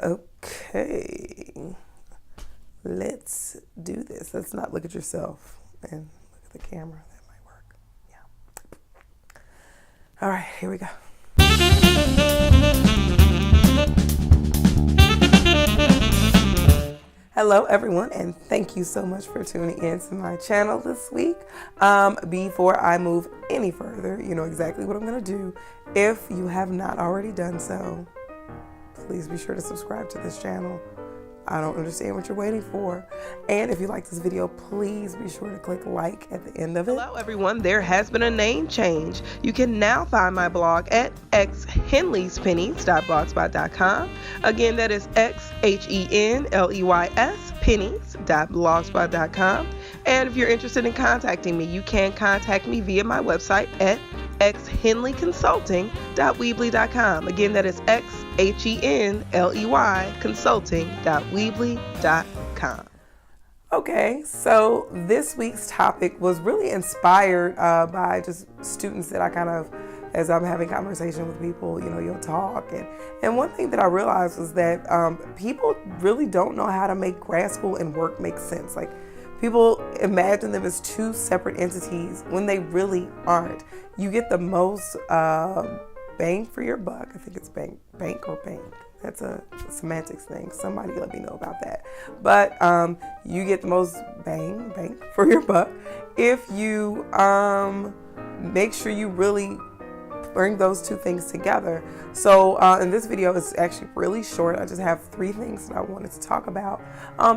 Okay, let's do this. Let's not look at yourself and look at the camera. That might work. Yeah. All right, here we go. Hello everyone, and thank you so much for tuning in to my channel this week. Before I move any further, you know exactly what I'm going to do. If you have not already done so, please be sure to subscribe to this channel. I don't understand what you're waiting for. And if you like this video, please be sure to click like at the end of it. Hello everyone, there has been a name change. You can now find my blog at xhenleyspennies.blogspot.com. Again, that is xhenleys pennies.blogspot.com. And if you're interested in contacting me, you can contact me via my website at xhenleyconsulting.weebly.com. Again, that is xhenley consulting.weebly.com. Okay, so this week's topic was really inspired by just students that I kind of, as I'm having conversation with people, you know, you'll talk. And one thing that I realized was that people really don't know how to make grad school and work make sense. Like, people imagine them as two separate entities when they really aren't. You get the most bang for your buck. I think it's bank or bank. That's a semantics thing. Somebody let me know about that. But you get the most bang for your buck if you make sure you really bring those two things together. So in this video, it's actually really short. I just have 3 things that I wanted to talk about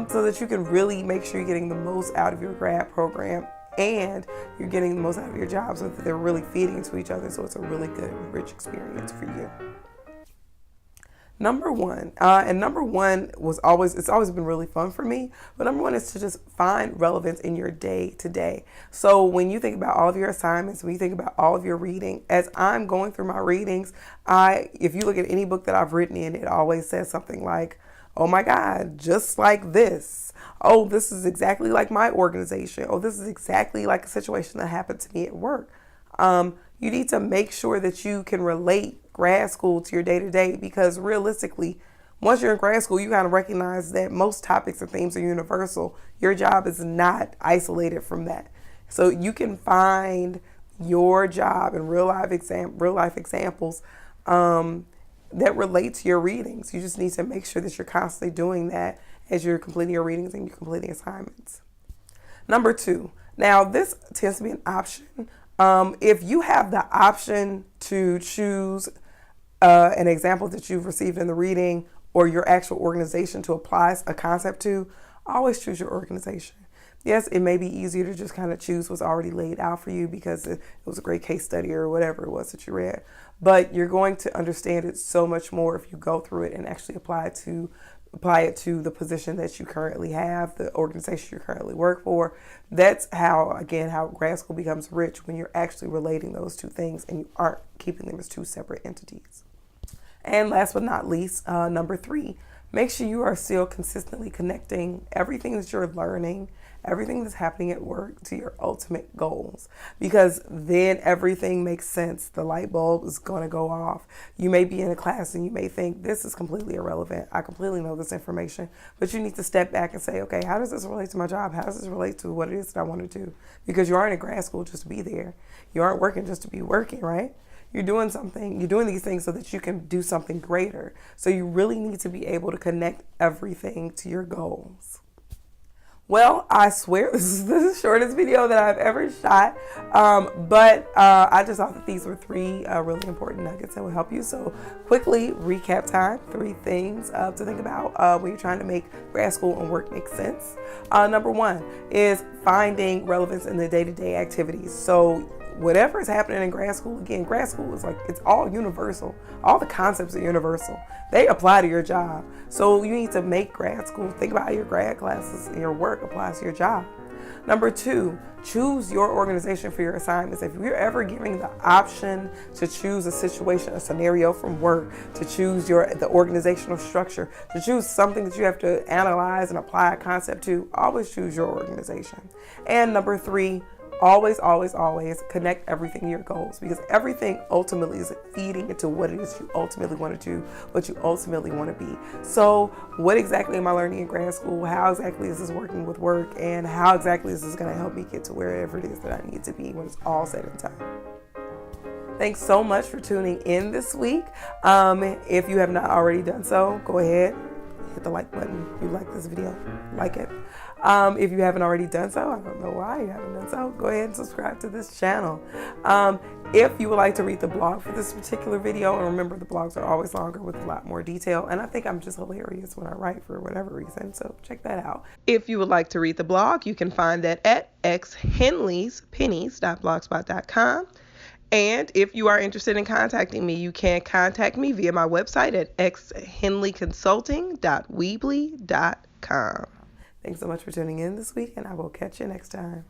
so that you can really make sure you're getting the most out of your grad program and you're getting the most out of your job so that they're really feeding into each other, so it's a really good, rich experience for you. Number one was it's always been really fun for me, but number one is to just find relevance in your day to day. So when you think about all of your assignments, when you think about all of your reading, as I'm going through my readings, if you look at any book that I've written in, it always says something like, oh my God, just like this. Oh, this is exactly like my organization. Oh, this is exactly like a situation that happened to me at work. You need to make sure that you can relate grad school to your day-to-day, because realistically, once you're in grad school, you kind of recognize that most topics and themes are universal. Your job is not isolated from that. So you can find your job in real life examples that relate to your readings. You just need to make sure that you're constantly doing that as you're completing your readings and you're completing assignments. Number 2, now this tends to be an option. If you have the option to choose an example that you've received in the reading or your actual organization to apply a concept to, always choose your organization. Yes, it may be easier to just kind of choose what's already laid out for you because it was a great case study or whatever it was that you read, but you're going to understand it so much more if you go through it and actually apply it to the position that you currently have, the organization you currently work for. That's how grad school becomes rich, when you're actually relating those two things and you aren't keeping them as two separate entities. And last but not least, number 3, make sure you are still consistently connecting everything that you're learning, everything that's happening at work, to your ultimate goals, because then everything makes sense. The light bulb is going to go off. You may be in a class and you may think this is completely irrelevant. I completely know this information, but you need to step back and say, okay, how does this relate to my job? How does this relate to what it is that I want to do? Because you aren't in grad school just to be there. You aren't working just to be working, right? You're doing something, you're doing these things so that you can do something greater. So you really need to be able to connect everything to your goals. Well, I swear this is the shortest video that I've ever shot, but I just thought that these were 3 really important nuggets that will help you. So quickly recap time, 3 things to think about when you're trying to make grad school and work make sense. Number 1 is finding relevance in the day-to-day activities. So whatever is happening in grad school, again, grad school is like, it's all universal. All the concepts are universal. They apply to your job. So you need to make grad school, think about how your grad classes and your work applies to your job. Number 2, choose your organization for your assignments. If you're ever given the option to choose a situation, a scenario from work, to choose the organizational structure, to choose something that you have to analyze and apply a concept to, always choose your organization. And number 3, always, always, always connect everything to your goals, because everything ultimately is feeding into what it is you ultimately want to do, what you ultimately want to be. So what exactly am I learning in grad school? How exactly is this working with work? And how exactly is this going to help me get to wherever it is that I need to be when it's all said and done? Thanks so much for tuning in this week. If you have not already done so, go ahead, hit the like button. If you like this video, like it. If you haven't already done so, I don't know why you haven't done so, go ahead and subscribe to this channel. If you would like to read the blog for this particular video, and remember, the blogs are always longer with a lot more detail, and I think I'm just hilarious when I write for whatever reason, so check that out. If you would like to read the blog, you can find that at xhenleyspennies.blogspot.com. And if you are interested in contacting me, you can contact me via my website at xhenleyconsulting.weebly.com. Thanks so much for tuning in this week, and I will catch you next time.